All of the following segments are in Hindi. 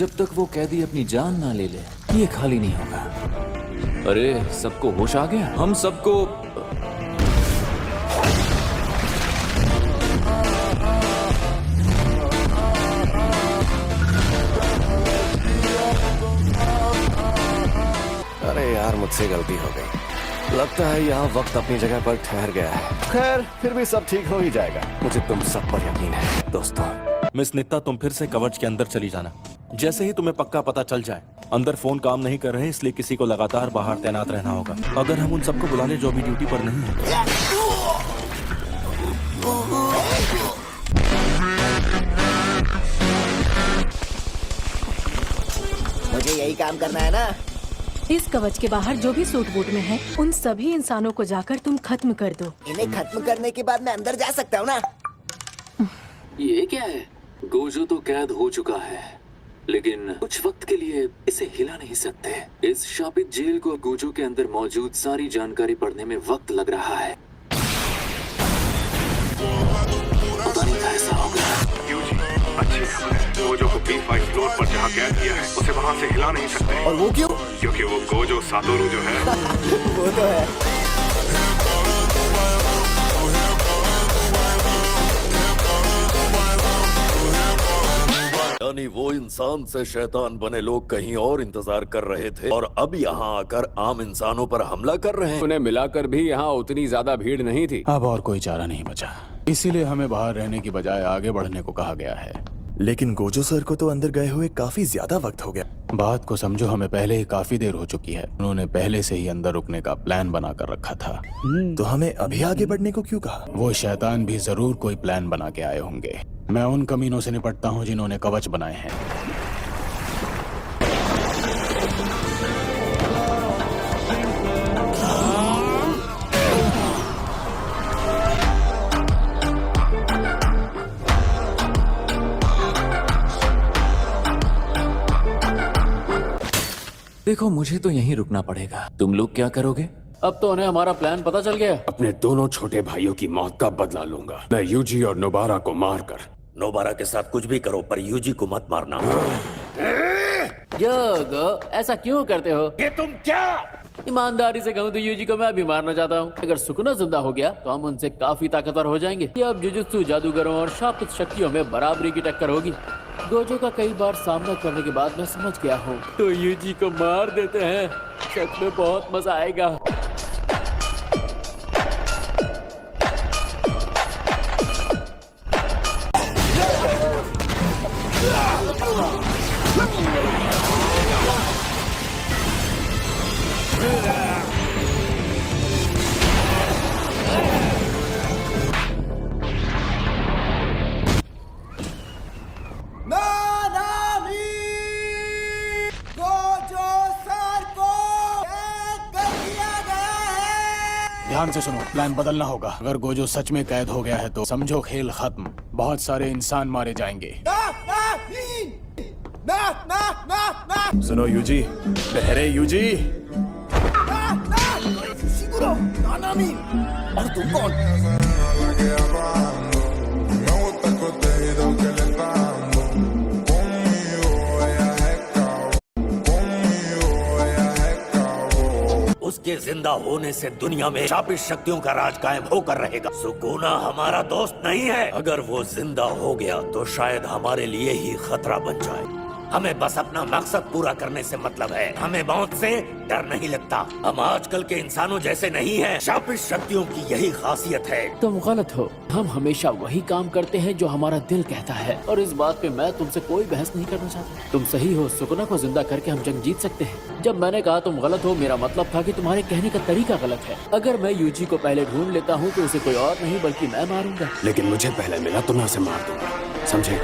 जब तक वो कैदी अपनी जान ना ले ले, ये खाली नहीं होगा। अरे सबको होश आ गया? हम सबको अरे यार, मुझसे गलती हो गई। लगता है यहाँ वक्त अपनी जगह पर ठहर गया है। खैर, फिर भी सब ठीक हो ही जाएगा। मुझे तुम सब पर यकीन है दोस्तों। मिस नित्ता, तुम फिर से कवच के अंदर चली जाना। जैसे ही तुम्हें पक्का पता चल जाए। अंदर फोन काम नहीं कर रहे, इसलिए किसी को लगातार बाहर तैनात रहना होगा। अगर हम उन सबको बुला ले जो अभी ड्यूटी पर नहीं है। मुझे यही काम करना है ना। इस कवच के बाहर जो भी सूट बूट में है, उन सभी इंसानों को जाकर तुम खत्म कर दो। इन्हें खत्म करने के बाद मैं अंदर जा सकता हूँ ना? ये क्या है? गोजो तो कैद हो चुका है, लेकिन कुछ वक्त के लिए इसे हिला नहीं सकते। इस शापित जेल को गोजो के अंदर मौजूद सारी जानकारी पढ़ने में वक्त लग रहा है। पता नहीं कैसा होगा। अच्छी खबर है। गोजो को B5 फ्लोर पर जहाँ कैद किया है, उसे वहाँ से हिला नहीं सकते। और वो क्यों? क्योंकि वो गोजो सातोरू जो है वो तो है। यानी वो इंसान से शैतान बने लोग कहीं और इंतजार कर रहे थे और अब यहाँ आकर आम इंसानों पर हमला कर रहे हैं। उन्हें मिलाकर भी यहाँ उतनी ज्यादा भीड़ नहीं थी। अब और कोई चारा नहीं बचा, इसीलिए हमें बाहर रहने की बजाय आगे बढ़ने को कहा गया है। लेकिन गोजो सर को तो अंदर गए हुए काफी ज्यादा वक्त हो गया। बात को समझो, हमें पहले ही काफी देर हो चुकी है। उन्होंने पहले से ही अंदर रुकने का प्लान बनाकर रखा था। तो हमें अभी आगे बढ़ने को क्यों कहा? वो शैतान भी जरूर कोई प्लान बना के आए होंगे। मैं उन कमीनों से निपटता हूँ जिन्होंने कवच बनाए हैं। देखो, मुझे तो यहीं रुकना पड़ेगा। तुम लोग क्या करोगे? अब तो उन्हें हमारा प्लान पता चल गया। अपने दोनों छोटे भाइयों की मौत का बदला लूंगा मैं, यूजी और नोबारा को मारकर। नोबारा के साथ कुछ भी करो पर यूजी को मत मारना। योगो, ऐसा क्यों करते हो? ये तुम क्या? ईमानदारी से कहूँ तो यूजी को मैं भी मारना चाहता हूँ। अगर सुकुना जिंदा हो गया तो हम उनसे काफी ताकतवर हो जाएंगे। ये अब जुजुत्सु जादूगरों और शापित शक्तियों में बराबरी की टक्कर होगी। गोजो का कई बार सामना करने के बाद मैं समझ गया हूँ, तो यूजी को मार देते हैं। सच में बहुत मजा आएगा। ध्यान से सुनो, प्लान बदलना होगा। अगर गोजो सच में कैद हो गया है तो समझो खेल खत्म। बहुत सारे इंसान मारे जाएंगे। सुनो यूजी, बहरे यूजी। और तुम कौन? उसके जिंदा होने से दुनिया में शापित शक्तियों का राज कायम होकर रहेगा। सुकुना हमारा दोस्त नहीं है। अगर वो जिंदा हो गया तो शायद हमारे लिए ही खतरा बन जाए। हमें बस अपना मकसद पूरा करने से मतलब है। हमें मौत से डर नहीं लगता। हम आजकल के इंसानों जैसे नहीं हैं। शापित शक्तियों की यही खासियत है। तुम गलत हो। हम हमेशा वही काम करते हैं जो हमारा दिल कहता है, और इस बात पे मैं तुमसे कोई बहस नहीं करना चाहता। तुम सही हो, सुकुना को जिंदा करके हम जंग जीत सकते हैं। जब मैंने कहा तुम गलत हो, मेरा मतलब था कि तुम्हारे कहने का तरीका गलत है। अगर मैं यूजी को पहले ढूंढ लेता हूँ तो उसे कोई और नहीं बल्कि मैं मारूंगा। लेकिन मुझे पहले मिला तो मैं उसे मार दूंगा, समझे?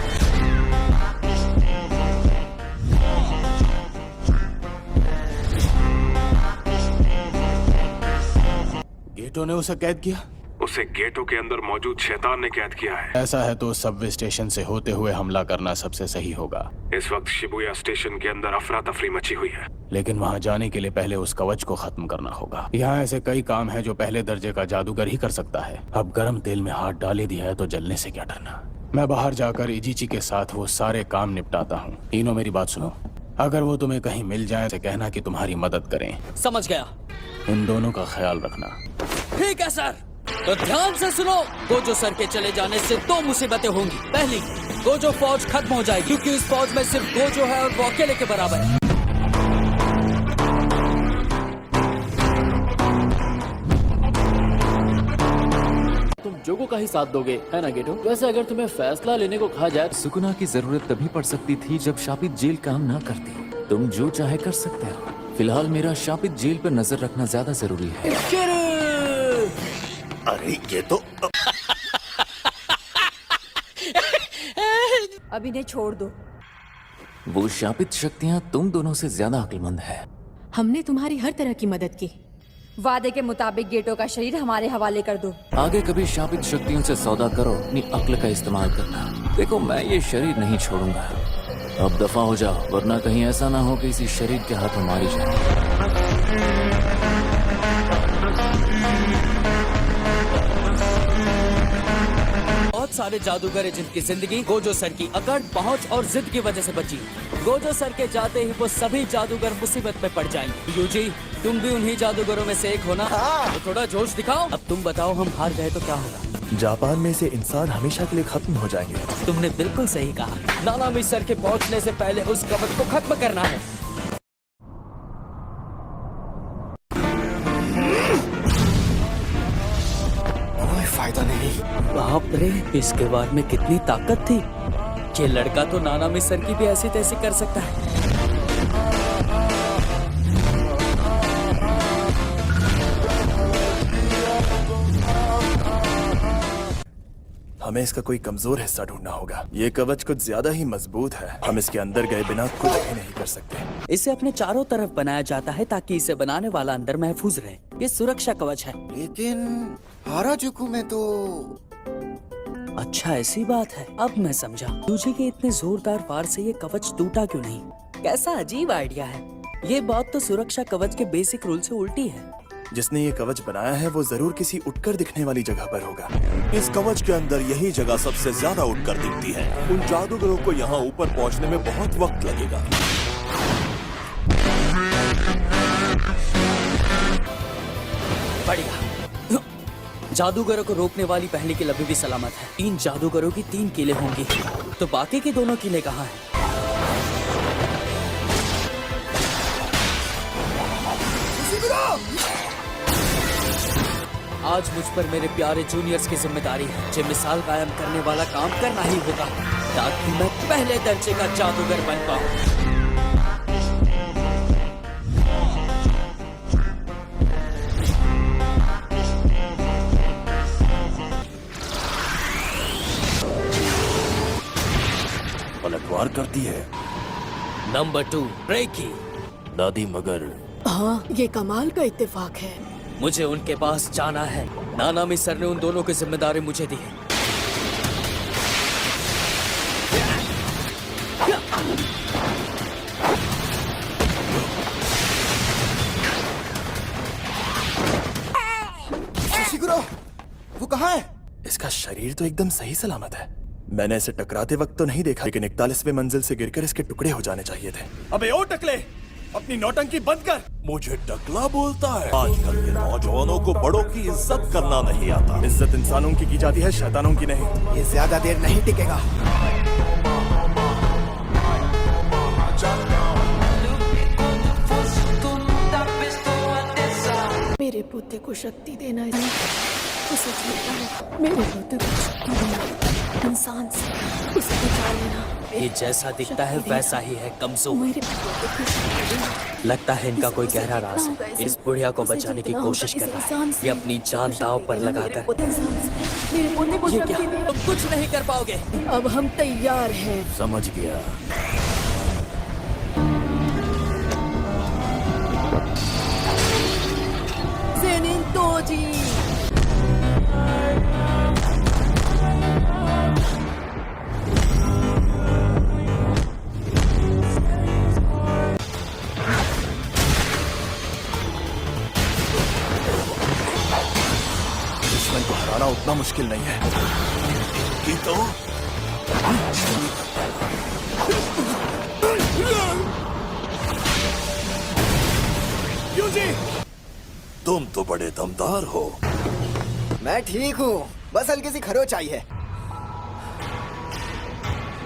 गेटो ने उसे कैद किया? उसे गेटो के अंदर मौजूद शैतान ने कैद किया है। ऐसा है तो सबवे स्टेशन से होते हुए हमला करना सबसे सही होगा। इस वक्त शिबुया स्टेशन के अंदर अफरा तफरी मची हुई है। लेकिन वहाँ जाने के लिए पहले उस कवच को खत्म करना होगा। यहाँ ऐसे कई काम है जो पहले दर्जे का जादूगर ही कर सकता है। अब गर्म तेल में हाथ डाल ही दिया है तो जलने से क्या डरना। मैं बाहर जाकर इजीची के साथ वो सारे काम निपटाता हूँ। तीनों मेरी बात सुनो, अगर वो तुम्हें कहीं मिल जाए तो कहना कि तुम्हारी मदद करें। समझ गया। इन दोनों का ख्याल रखना। ठीक है सर। तो ध्यान से सुनो, गोजो सर के चले जाने से दो मुसीबतें होंगी। पहली, गोजो फौज खत्म हो जाएगी क्योंकि इस फौज में सिर्फ गोजो है और वो अकेले के बराबर है। तुम जोगो का ही साथ दोगे, है ना गेटो? वैसे अगर तुम्हें फैसला लेने को कहा जाए, सुकुना की जरूरत तभी पड़ सकती थी जब शापित जेल काम ना करती। तुम जो चाहे कर सकते हो। फिलहाल मेरा शापित जेल पर नजर रखना ज्यादा जरूरी है। अरे ये तो अब इन्हें छोड़ दो। वो शापित शक्तियाँ तुम दोनों से ज्यादा अक्लमंद है। हमने तुम्हारी हर तरह की मदद की। वादे के मुताबिक गेटो का शरीर हमारे हवाले कर दो। आगे कभी शापित शक्तियों से सौदा करो, अपनी अक्ल का इस्तेमाल करना। देखो, मैं ये शरीर नहीं छोड़ूंगा। अब दफा हो जाओ, वरना कहीं ऐसा ना हो कि इसी शरीर के हाथों मारी जाए। बहुत सारे जादूगर हैं जिनकी जिंदगी गोजो सर की अकड़, पहुंच और जिद की वजह से बची। गोजो सर के जाते ही वो सभी जादूगर मुसीबत में पड़ जाएंगे। यूजी, तुम भी उन्हीं जादूगरों में से एक हो ना? तो थोड़ा जोश दिखाओ। अब तुम बताओ, हम हार गए तो क्या होगा? जापान में से इंसान हमेशा के लिए खत्म हो जाएंगे। तुमने बिल्कुल सही कहा। नानामी सर के पहुंचने से पहले उस कवच को खत्म करना है। कोई फायदा नहीं। बाप रे, इसके बाद में कितनी ताकत थी। ये लड़का तो नानामी सर की भी ऐसी तैसी कर सकता है। हमें इसका कोई कमजोर हिस्सा ढूंढना होगा। ये कवच कुछ ज्यादा ही मजबूत है। हम इसके अंदर गए बिना कुछ भी नहीं कर सकते। इसे अपने चारों तरफ बनाया जाता है ताकि इसे बनाने वाला अंदर महफूज रहे। ये सुरक्षा कवच है। लेकिन हाराजुकु में तो अच्छा, ऐसी बात है। अब मैं समझा। तुझे के इतने जोरदार वार से ये कवच टूटा क्यों नहीं? कैसा अजीब आइडिया है। ये बात तो सुरक्षा कवच के बेसिक रूल से उल्टी है। जिसने ये कवच बनाया है वो जरूर किसी उठकर दिखने वाली जगह पर होगा। इस कवच के अंदर यही जगह सबसे ज्यादा उठकर दिखती है। उन जादूगरों को यहाँ ऊपर पहुँचने में बहुत वक्त लगेगा। बढ़िया। जादूगरों को रोकने वाली पहली किल अभी भी सलामत है। 3 जादूगरों की 3 किलें होंगी, तो बाकी की दोनों किलें कहाँ हैं? आज मुझ पर मेरे प्यारे जूनियर्स की जिम्मेदारी है। जो मिसाल कायम करने वाला काम करना ही होगा ताकि मैं पहले दर्जे का जादूगर बन पाऊं। पलटवार करती है। नंबर 2, ब्रेकी। दादी मगर हाँ, ये कमाल का इत्तेफाक है। मुझे उनके पास जाना है। नानामी सर ने उन दोनों की जिम्मेदारी मुझे दी है। शिशिकुरो, वो कहाँ है? इसका शरीर तो एकदम सही सलामत है। मैंने इसे टकराते वक्त तो नहीं देखा, लेकिन 41वें मंजिल से गिरकर इसके टुकड़े हो जाने चाहिए थे। अबे ओ टकले, अपनी नौटंकी बंद कर। मुझे टकला बोलता है। आजकल के नौजवानों को बड़ों की इज्जत करना नहीं आता। इज्जत इंसानों की जाती है, शैतानों की नहीं। ये ज्यादा देर नहीं टिकेगा। मेरे पोते को शक्ति देना है। उसे छोड़ना, मेरे पोते को शक्ति देना, इंसान से उसे बचा लेना। ये जैसा दिखता है वैसा ही है, कमजोर। मेरे पोते को शक्ति देना। लगता है इनका कोई गहरा राज है। इस बुढ़िया को बचाने की कोशिश कर रहा है। ये अपनी जान दांव पर लगाकर। मेरे पोते को ये शक्ति क्या? देना। तुम कुछ नहीं कर पाओगे। अब हम तैयार हैं। समझ गया। Zenin Toji. दुश्मन को हराना उतना मुश्किल नहीं है। ये तो यूजी, तुम तो बड़े दमदार हो। मैं ठीक हूँ, बस हल्की सी खरोच आई है।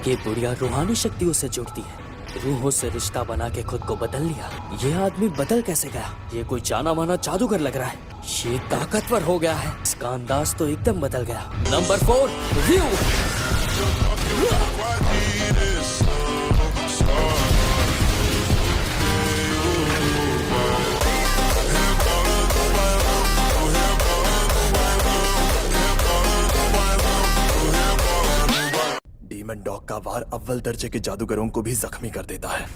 ये बुढ़िया रूहानी शक्तियों से जुड़ती है, रूहों से रिश्ता बना के खुद को बदल लिया। ये आदमी बदल कैसे गया? ये कोई जाना माना जादूगर लग रहा है। ये ताकतवर हो गया है, इसका अंदाज तो एकदम बदल गया। Number 4, view. डीमन डॉग का वार अव्वल दर्जे के जादूगरों को भी जख्मी कर देता है।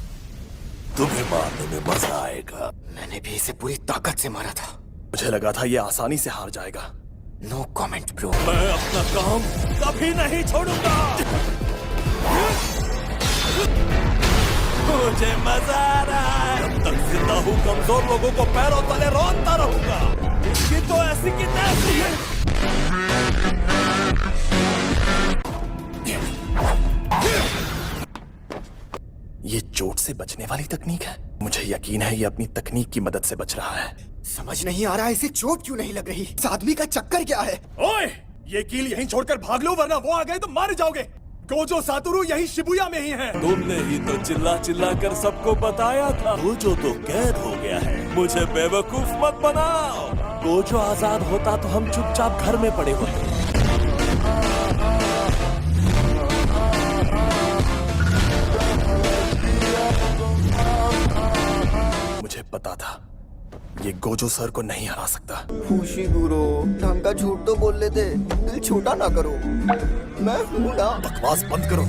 तुम्हें मारने में मजा आएगा। मैंने भी इसे पूरी ताकत से मारा था। मुझे लगा था ये आसानी से हार जाएगा। No comment bro. मैं अपना काम कभी नहीं छोड़ूंगा। मुझे मजा आ रहा है। जब तक जिंदा हूँ कमजोर लोगों को पैरों तले रोता रहूंगा। इसकी तो ऐसी की तैसी है। ये चोट से बचने वाली तकनीक है। मुझे यकीन है ये अपनी तकनीक की मदद से बच रहा है। समझ नहीं आ रहा इसे चोट क्यों नहीं लग रही। इस आदमी का चक्कर क्या है? ओए, ये कील यहीं छोड़कर भाग लो वरना वो आ गए तो मारे जाओगे। गोजो सातोरु यही शिबुया में ही है। तुमने ही तो चिल्ला चिल्ला कर सबको बताया था। गोजो तो कैद हो गया है। मुझे बेवकूफ मत बनाओ। गोजो आजाद होता तो हम चुपचाप घर में पड़े होते। मुझे पता था ये गोजो सर को नहीं हरा सकता। खुशीगुरो, ढंग का झूठ तो बोल लेते। दिल छोटा ना करो। मैं हूं ना। बकवास बंद करो।